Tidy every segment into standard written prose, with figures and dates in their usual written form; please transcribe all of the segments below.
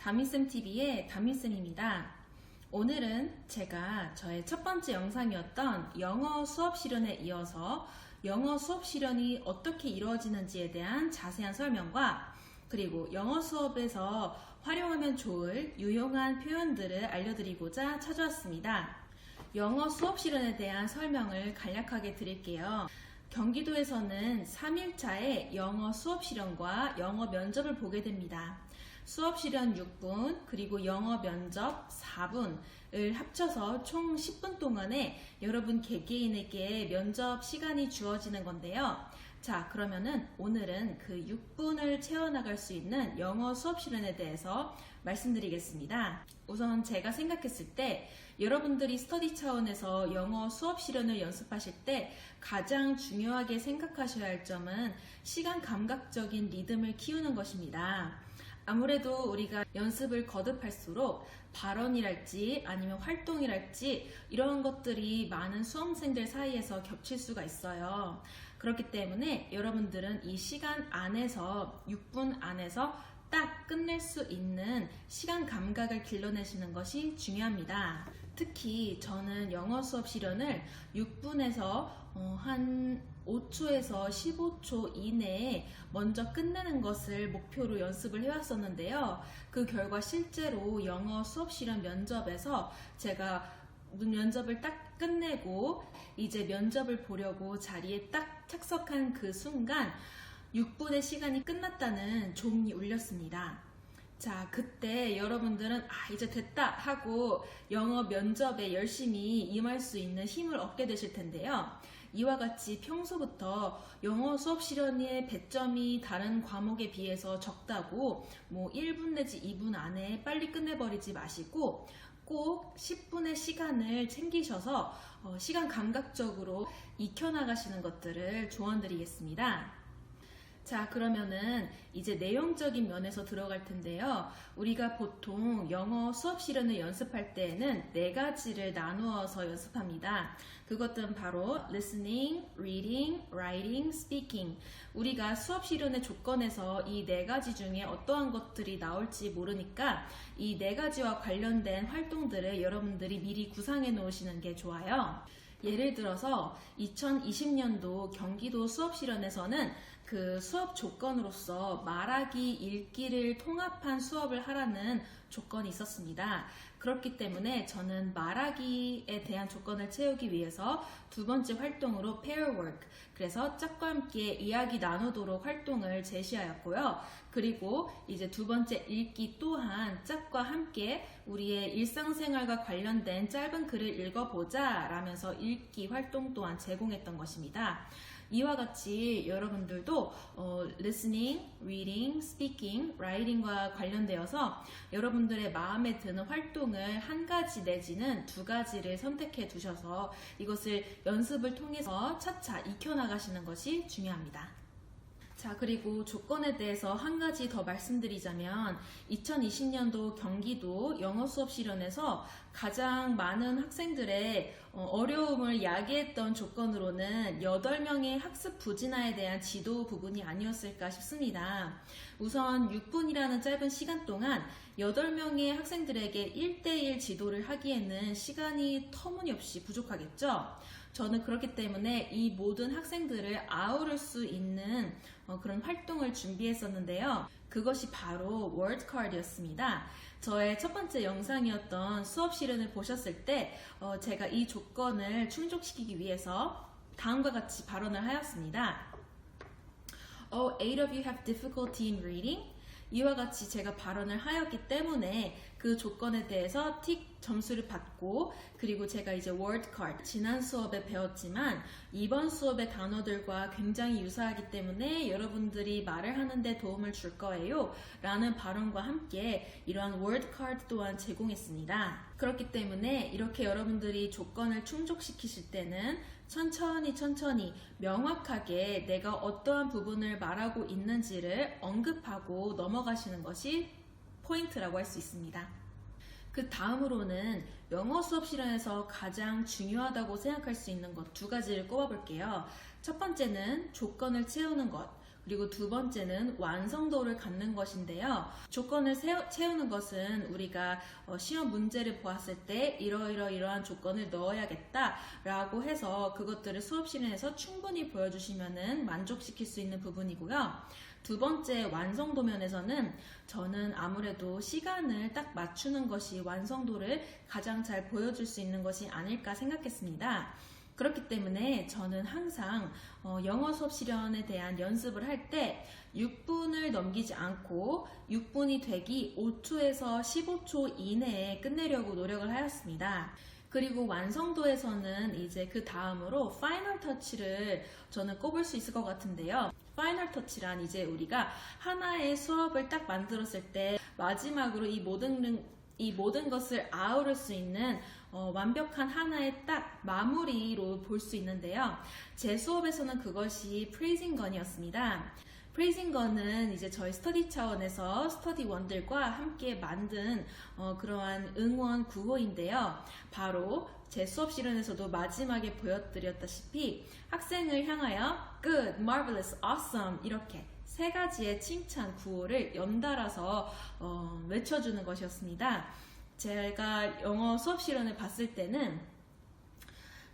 다미쌤TV의 다미쌤입니다. 오늘은 제가 저의 첫 번째 영상이었던 영어 수업 실현에 이어서 영어 수업 실현이 어떻게 이루어지는지에 대한 자세한 설명과 그리고 영어 수업에서 활용하면 좋을 유용한 표현들을 알려드리고자 찾아왔습니다. 영어 수업 실현에 대한 설명을 간략하게 드릴게요. 경기도에서는 3일차에 영어 수업 실현과 영어 면접을 보게 됩니다. 수업 실현 6분 그리고 영어 면접 4분을 합쳐서 총 10분 동안에 여러분 개개인에게 면접 시간이 주어지는 건데요. 자, 그러면은 오늘은 그 6분을 채워나갈 수 있는 영어 수업 실현에 대해서 말씀드리겠습니다. 우선 제가 생각했을 때 여러분들이 스터디 차원에서 영어 수업 실현을 연습하실 때 가장 중요하게 생각하셔야 할 점은 시간 감각적인 리듬을 키우는 것입니다. 아무래도 우리가 연습을 거듭할수록 발언이랄지 아니면 활동이랄지 이런 것들이 많은 수험생들 사이에서 겹칠 수가 있어요. 그렇기 때문에 여러분들은 이 시간 안에서 6분 안에서 딱 끝낼 수 있는 시간 감각을 길러내시는 것이 중요합니다. 특히 저는 영어 수업 실현을 6분에서 한 5초에서 15초 이내에 먼저 끝내는 것을 목표로 연습을 해왔었는데요. 그 결과 실제로 영어 수업 실현 면접에서 제가 면접을 딱 끝내고 이제 면접을 보려고 자리에 딱 착석한 그 순간 6분의 시간이 끝났다는 종이 울렸습니다. 자, 그때 여러분들은 이제 됐다 하고 영어 면접에 열심히 임할 수 있는 힘을 얻게 되실 텐데요. 이와 같이 평소부터 영어 수업 실현의 배점이 다른 과목에 비해서 적다고 1분 내지 2분 안에 빨리 끝내버리지 마시고 꼭 10분의 시간을 챙기셔서 시간 감각적으로 익혀나가시는 것들을 조언드리겠습니다. 자, 그러면은 이제 내용적인 면에서 들어갈 텐데요. 우리가 보통 영어 수업 실현을 연습할 때에는 4가지를 나누어서 연습합니다. 그것들은 바로 listening, reading, writing, speaking. 우리가 수업 실현의 조건에서 이 4가지 중에 어떠한 것들이 나올지 모르니까 이 4가지와 관련된 활동들을 여러분들이 미리 구상해 놓으시는 게 좋아요. 예를 들어서 2020년도 경기도 수업 실현에서는 그 수업 조건으로서 말하기, 읽기를 통합한 수업을 하라는 조건이 있었습니다. 그렇기 때문에 저는 말하기에 대한 조건을 채우기 위해서 두 번째 활동으로 pair work, 그래서 짝과 함께 이야기 나누도록 활동을 제시하였고요. 그리고 이제 두 번째 읽기 또한 짝과 함께 우리의 일상생활과 관련된 짧은 글을 읽어보자 라면서 읽기 활동 또한 제공했던 것입니다. 이와 같이 여러분들도 listening, reading, speaking, writing과 관련되어서 여러분들의 마음에 드는 활동을 한 가지 내지는 2가지를 선택해 두셔서 이것을 연습을 통해서 차차 익혀나가시는 것이 중요합니다. 자, 그리고 조건에 대해서 한 가지 더 말씀드리자면 2020년도 경기도 영어 수업 실현에서 가장 많은 학생들의 어려움을 야기했던 조건으로는 8명의 학습 부진화에 대한 지도 부분이 아니었을까 싶습니다. 우선 6분이라는 짧은 시간 동안 8명의 학생들에게 1대1 지도를 하기에는 시간이 터무니없이 부족하겠죠? 저는 그렇기 때문에 이 모든 학생들을 아우를 수 있는 그런 활동을 준비했었는데요. 그것이 바로 월드카드였습니다. 저의 첫 번째 영상이었던 수업 실현을 보셨을 때 제가 이 조건을 충족시키기 위해서 다음과 같이 발언을 하였습니다. Eight of you have difficulty in reading. 이와 같이 제가 발언을 하였기 때문에 그 조건에 대해서 틱 점수를 받고, 그리고 제가 이제 word card, 지난 수업에 배웠지만 이번 수업의 단어들과 굉장히 유사하기 때문에 여러분들이 말을 하는데 도움을 줄 거예요 라는 발언과 함께 이러한 word card 또한 제공했습니다. 그렇기 때문에 이렇게 여러분들이 조건을 충족시키실 때는 천천히 명확하게 내가 어떠한 부분을 말하고 있는지를 언급하고 넘어가시는 것이 포인트라고 할 수 있습니다. 그 다음으로는 영어 수업 실현에서 가장 중요하다고 생각할 수 있는 것 2가지를 꼽아볼게요. 첫 번째는 조건을 채우는 것, 그리고 두 번째는 완성도를 갖는 것인데요. 조건을 채우는 것은 우리가 시험 문제를 보았을 때 이러한 조건을 넣어야겠다 라고 해서 그것들을 수업 시간에서 충분히 보여주시면 만족시킬 수 있는 부분이고요. 두 번째 완성도 면에서는 저는 아무래도 시간을 딱 맞추는 것이 완성도를 가장 잘 보여줄 수 있는 것이 아닐까 생각했습니다. 그렇기 때문에 저는 항상 영어 수업 실연에 대한 연습을 할 때 6분을 넘기지 않고 6분이 되기 5초에서 15초 이내에 끝내려고 노력을 하였습니다. 그리고 완성도에서는 이제 그 다음으로 파이널 터치를 저는 꼽을 수 있을 것 같은데요. 파이널 터치란 이제 우리가 하나의 수업을 딱 만들었을 때 마지막으로 이 모든 것을 아우를 수 있는 완벽한 하나의 딱 마무리로 볼 수 있는데요. 제 수업에서는 그것이 프레이징건이었습니다. 프레이징건은 이제 저희 스터디 차원에서 스터디원들과 함께 만든 그러한 응원 구호인데요. 바로 제 수업 실연에서도 마지막에 보여드렸다시피 학생을 향하여 good, marvelous, awesome 이렇게 세 가지의 칭찬 구호를 연달아서 외쳐주는 것이었습니다. 제가 영어 수업 실연을 봤을 때는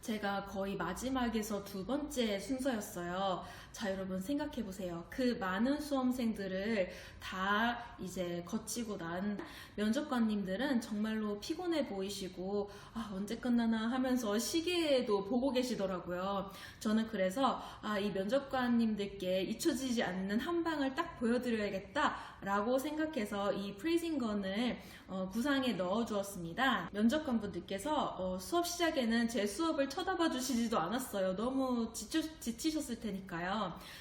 제가 거의 마지막에서 두 번째 순서였어요. 자, 여러분 생각해보세요. 그 많은 수험생들을 다 이제 거치고 난 면접관님들은 정말로 피곤해 보이시고 언제 끝나나 하면서 시계도 보고 계시더라고요. 저는 그래서 이 면접관님들께 잊혀지지 않는 한 방을 딱 보여드려야겠다 라고 생각해서 이 프레이징건을 구상에 넣어 주었습니다. 면접관분들께서 수업 시작에는 제 수업을 쳐다봐 주시지도 않았어요. 너무 지치셨을 테니까요.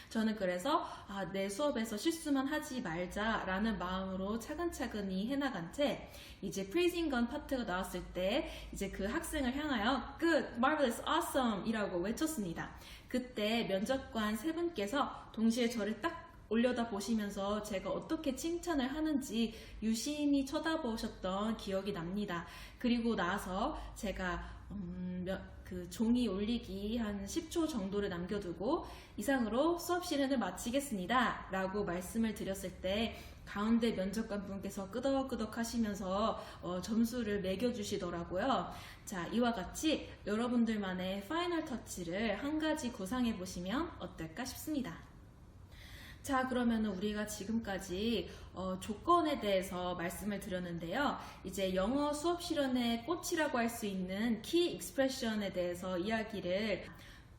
저는 그래서 내 수업에서 실수만 하지 말자라는 마음으로 차근차근히 해나간 채 이제 프레이징건 파트가 나왔을 때 이제 그 학생을 향하여 good, marvelous, awesome 이라고 외쳤습니다. 그때 면접관 세 분께서 동시에 저를 딱 올려다 보시면서 제가 어떻게 칭찬을 하는지 유심히 쳐다보셨던 기억이 납니다. 그리고 나서 제가 그 종이 올리기 한 10초 정도를 남겨두고 이상으로 수업 실연을 마치겠습니다 라고 말씀을 드렸을 때 가운데 면접관 분께서 끄덕끄덕 하시면서 점수를 매겨주시더라고요. 자, 이와 같이 여러분들만의 파이널 터치를 한 가지 구상해 보시면 어떨까 싶습니다. 자, 그러면 우리가 지금까지 조건에 대해서 말씀을 드렸는데요. 이제 영어 수업 실연의 꽃이라고 할 수 있는 키 익스프레션에 대해서 이야기를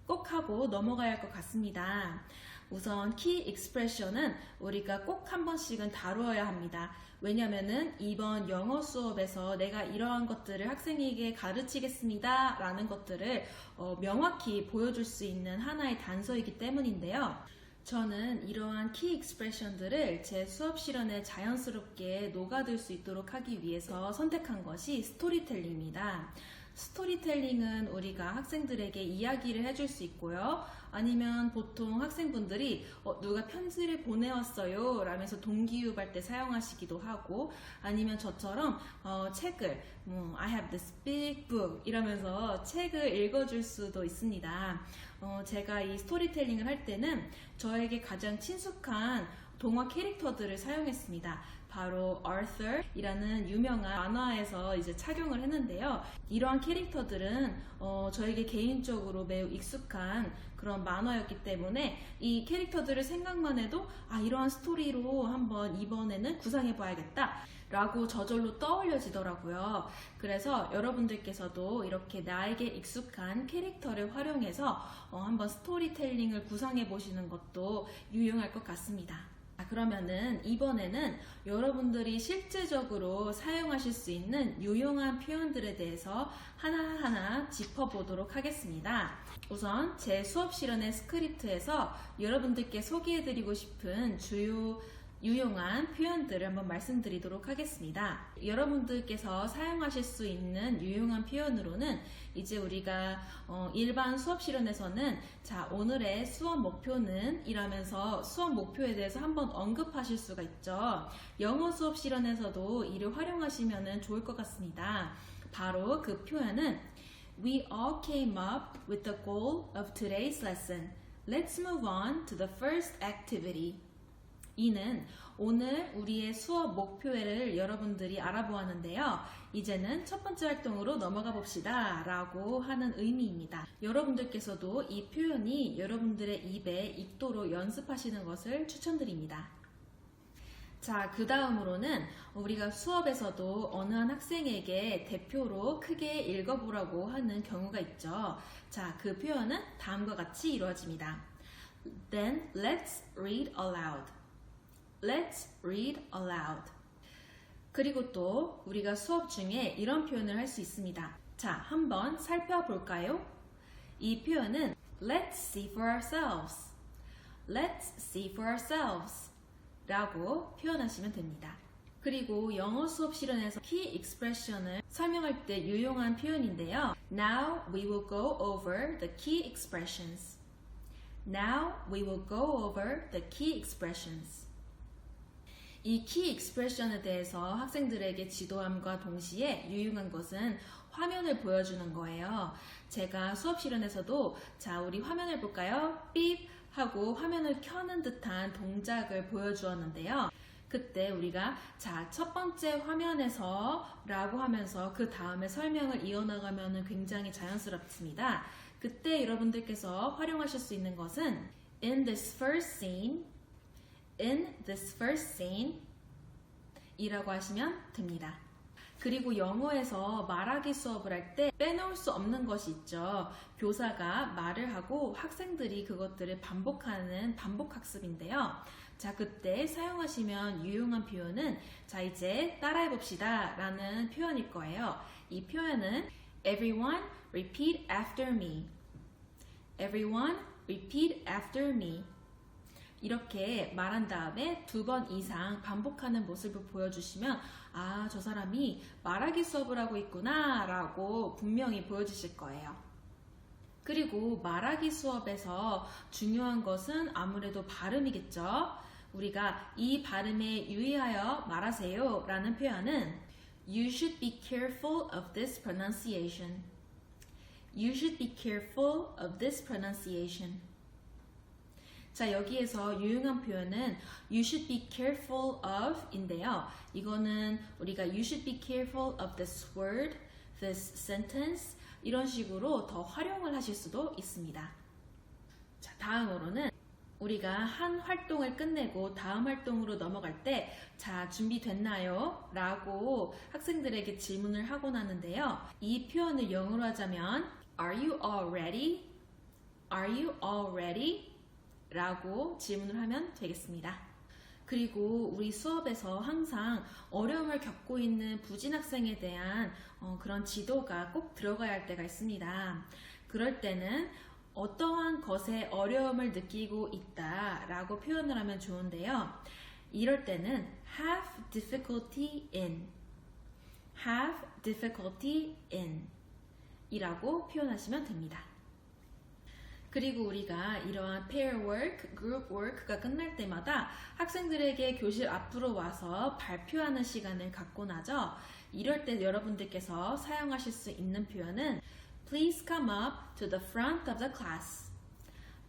꼭 하고 넘어가야 할 것 같습니다. 우선 키 익스프레션은 우리가 꼭 한 번씩은 다루어야 합니다. 왜냐면은 이번 영어 수업에서 내가 이러한 것들을 학생에게 가르치겠습니다 라는 것들을 명확히 보여줄 수 있는 하나의 단서이기 때문인데요. 저는 이러한 키 익스프레션들을 제 수업 실연에 자연스럽게 녹아들 수 있도록 하기 위해서 선택한 것이 스토리텔링입니다. 스토리텔링은 우리가 학생들에게 이야기를 해줄 수 있고요. 아니면 보통 학생분들이 누가 편지를 보내왔어요 라면서 동기유발 때 사용하시기도 하고, 아니면 저처럼 책을 I have this big book 이러면서 책을 읽어줄 수도 있습니다. 제가 이 스토리텔링을 할 때는 저에게 가장 친숙한 동화 캐릭터들을 사용했습니다. 바로 Arthur이라는 유명한 만화에서 이제 착용을 했는데요. 이러한 캐릭터들은 저에게 개인적으로 매우 익숙한 그런 만화였기 때문에 이 캐릭터들을 생각만 해도 이러한 스토리로 한번 이번에는 구상해봐야겠다 라고 저절로 떠올려지더라고요. 그래서 여러분들께서도 이렇게 나에게 익숙한 캐릭터를 활용해서 한번 스토리텔링을 구상해 보시는 것도 유용할 것 같습니다. 그러면은 이번에는 여러분들이 실제적으로 사용하실 수 있는 유용한 표현들에 대해서 하나하나 짚어보도록 하겠습니다. 우선 제 수업 실연의 스크립트에서 여러분들께 소개해드리고 싶은 주요 유용한 표현들을 한번 말씀드리도록 하겠습니다. 여러분들께서 사용하실 수 있는 유용한 표현으로는 이제 우리가 일반 수업 실연에서는 자, 오늘의 수업 목표는 이라면서 수업 목표에 대해서 한번 언급하실 수가 있죠. 영어 수업 실연에서도 이를 활용하시면 좋을 것 같습니다. 바로 그 표현은 We all came up with the goal of today's lesson. Let's move on to the first activity. 이는 오늘 우리의 수업 목표를 여러분들이 알아보았는데요. 이제는 첫 번째 활동으로 넘어가 봅시다 라고 하는 의미입니다. 여러분들께서도 이 표현이 여러분들의 입에 익도록 연습하시는 것을 추천드립니다. 자, 그 다음으로는 우리가 수업에서도 어느 한 학생에게 대표로 크게 읽어보라고 하는 경우가 있죠. 자, 그 표현은 다음과 같이 이루어집니다. Then let's read aloud. Let's read aloud. 그리고 또 우리가 수업 중에 이런 표현을 할 수 있습니다. 자, 한번 살펴볼까요? 이 표현은 Let's see for ourselves. Let's see for ourselves. 라고 표현하시면 됩니다. 그리고 영어 수업 실현에서 key expression을 설명할 때 유용한 표현인데요. Now we will go over the key expressions. Now we will go over the key expressions. 이 key expression에 대해서 학생들에게 지도함과 동시에 유용한 것은 화면을 보여주는 거예요. 제가 수업 실현에서도 자, 우리 화면을 볼까요? 삐 하고 화면을 켜는 듯한 동작을 보여주었는데요. 그때 우리가 자, 첫 번째 화면에서 라고 하면서 그 다음에 설명을 이어나가면 굉장히 자연스럽습니다. 그때 여러분들께서 활용하실 수 있는 것은 In this first scene, in this first scene 이라고 하시면 됩니다. 그리고 영어에서 말하기 수업을 할 때 빼놓을 수 없는 것이 있죠. 교사가 말을 하고 학생들이 그것들을 반복하는 반복학습인데요. 자, 그때 사용하시면 유용한 표현은 자, 이제 따라해 봅시다 라는 표현일 거예요. 이 표현은 Everyone repeat after me. Everyone repeat after me. 이렇게 말한 다음에 2번 이상 반복하는 모습을 보여주시면 아, 저 사람이 말하기 수업을 하고 있구나 라고 분명히 보여주실 거예요. 그리고 말하기 수업에서 중요한 것은 아무래도 발음이겠죠. 우리가 이 발음에 유의하여 말하세요 라는 표현은 You should be careful of this pronunciation. You should be careful of this pronunciation. 자, 여기에서 유용한 표현은 You should be careful of 인데요. 이거는 우리가 You should be careful of this word, this sentence 이런 식으로 더 활용을 하실 수도 있습니다. 자, 다음으로는 우리가 한 활동을 끝내고 다음 활동으로 넘어갈 때 자, 준비됐나요? 라고 학생들에게 질문을 하곤 하는데요. 이 표현을 영어로 하자면 Are you all ready? Are you all ready? 라고 질문을 하면 되겠습니다. 그리고 우리 수업에서 항상 어려움을 겪고 있는 부진 학생에 대한 그런 지도가 꼭 들어가야 할 때가 있습니다. 그럴 때는 어떠한 것에 어려움을 느끼고 있다 라고 표현을 하면 좋은데요. 이럴 때는 have difficulty in, have difficulty in 이라고 표현하시면 됩니다. 그리고 우리가 이러한 pair work, group work가 끝날 때마다 학생들에게 교실 앞으로 와서 발표하는 시간을 갖곤 하죠. 이럴 때 여러분들께서 사용하실 수 있는 표현은 Please come up to the front of the class.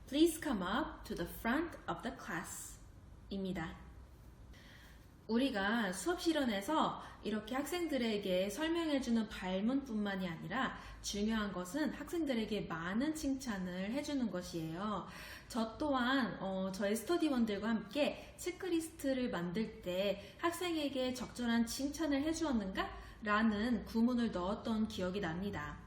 Please come up to the front of the class 입니다. 우리가 수업 실현에서 이렇게 학생들에게 설명해주는 발문뿐만이 아니라 중요한 것은 학생들에게 많은 칭찬을 해주는 것이에요. 저 또한 저의 스터디원들과 함께 체크리스트를 만들 때 학생에게 적절한 칭찬을 해주었는가? 라는 구문을 넣었던 기억이 납니다.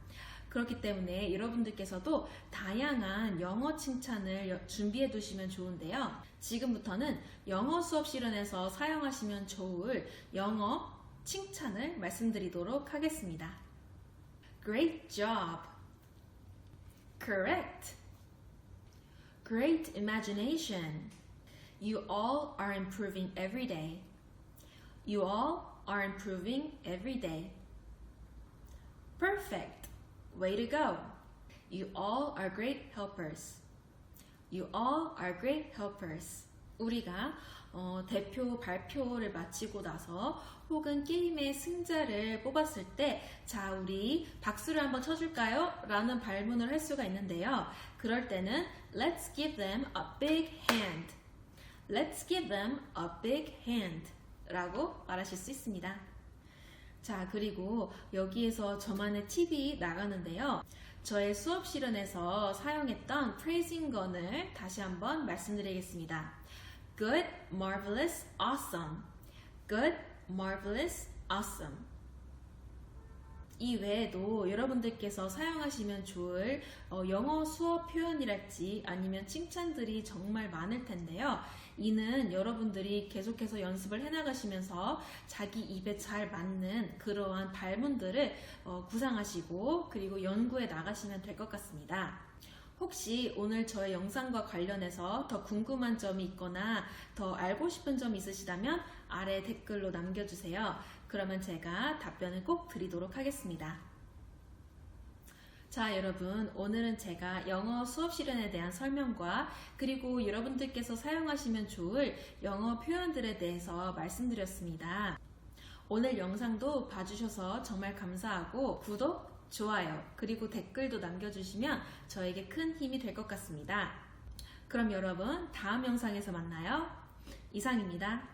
그렇기 때문에 여러분들께서도 다양한 영어 칭찬을 준비해 두시면 좋은데요. 지금부터는 영어 수업 실현에서 사용하시면 좋을 영어 칭찬을 말씀드리도록 하겠습니다. Great job. Correct. Great imagination. You all are improving every day. You all are improving every day. Perfect. Way to go. You all are great helpers. You all are great helpers. 우리가 대표 발표를 마치고 나서 혹은 게임의 승자를 뽑았을 때, 자, 우리 박수를 한번 쳐줄까요? 라는 발문을 할 수가 있는데요. 그럴 때는 Let's give them a big hand. Let's give them a big hand 라고 말하실 수 있습니다. 자, 그리고 여기에서 저만의 팁이 나가는데요. 저의 수업 실현에서 사용했던 프레이징 건을 다시 한번 말씀드리겠습니다. Good, marvelous, awesome. Good, marvelous, awesome. 이 외에도 여러분들께서 사용하시면 좋을 영어 수업 표현이랄지 아니면 칭찬들이 정말 많을 텐데요. 이는 여러분들이 계속해서 연습을 해나가시면서 자기 입에 잘 맞는 그러한 발문들을 구상하시고 그리고 연구해 나가시면 될 것 같습니다. 혹시 오늘 저의 영상과 관련해서 더 궁금한 점이 있거나 더 알고 싶은 점이 있으시다면 아래 댓글로 남겨주세요. 그러면 제가 답변을 꼭 드리도록 하겠습니다. 자, 여러분, 오늘은 제가 영어 수업 실현에 대한 설명과 그리고 여러분들께서 사용하시면 좋을 영어 표현들에 대해서 말씀드렸습니다. 오늘 영상도 봐주셔서 정말 감사하고 구독, 좋아요, 그리고 댓글도 남겨주시면 저에게 큰 힘이 될 것 같습니다. 그럼 여러분, 다음 영상에서 만나요. 이상입니다.